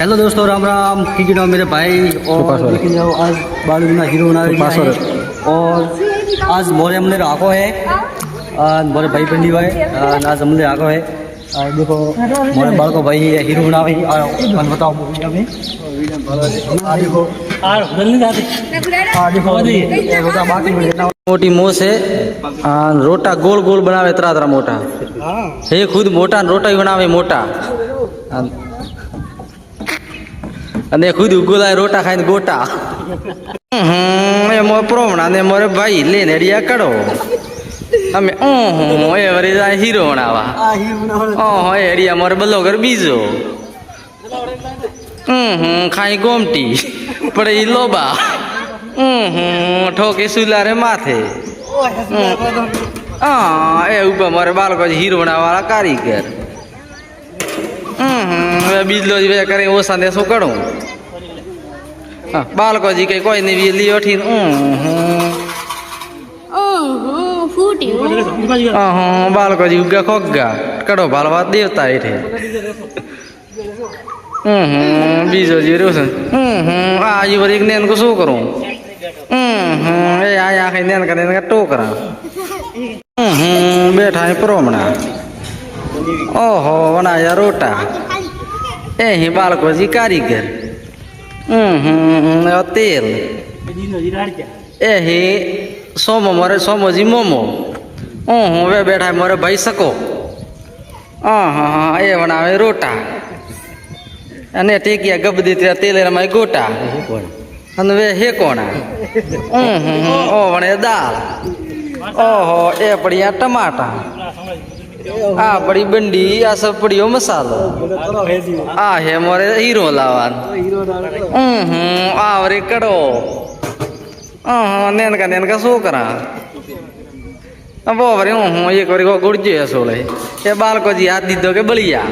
Hello दोस्तों, Ram Ram. Cricket मेरे भाई और लेकिन जाओ आज बालू ना हीरो बना रही है और आज मोरे हमने राखो है मोरे भाई बंदी भाई आज हमने राखो है। देखो मोरे बाल को भाई हीरो बना भाई मन बताओ वीडियो में देखो देखो बाकी मोटी मोस है रोटा गोल गोल बनावे तरा तरा मोटा हे खुद मोटा रोटा ही बनावे मोटा અને ખુદ ઉગોલા રોટા ખાઈને ગોટા એ મોર પ્રોમણા ને મોરે ભાઈ લેને રિયા કડો અમે એ વરી જાય હીરો બનાવા એ રિયા મોરે બલોગર બીજો ખાઈ ગોમટી પડે ઈ લોબા ઠોકે સુલારે માથે એ ઉપર મારે બાળકો હીરો બનાવવા વાળા કારીગર બીજલો જ કરે ઓછા ને શું કરું બાળકો જી કઈ કોઈ નહીં લીઓઠી બાળકો જી ઉગા ખોગા કડો ભાલવા દેવતા એઠે બીજો જી રહ્યો છે આ જી વરી જ્ઞાન કો શું કરું એ આ કઈ જ્ઞાન કરે ટોકરા બેઠા પ્રોમણા ઓહો બનાયા રોટા એ બાળકો જી કારીગર તેલ એ સોમો મારે સોમોજી મોમો વે બેઠા મારે ભાઈ શકો એ બનાવે રોટા અને ટેકિયા ગબદી ત્યાં તેલેરમાં ગોટા અને વે હેકોણા ઓ વણે દાળ ઓહો એ પડ્યા ટમાટા આ પડી બંડી આ સબ પડ્યો મસાલો આ હે મોરે હીરો લાવાન આ વરે કડો નેનકા છોકરા બો વરે એક વરી ગુડજો સોળે એ બાળકો જી હાથ દીધો કે બળિયા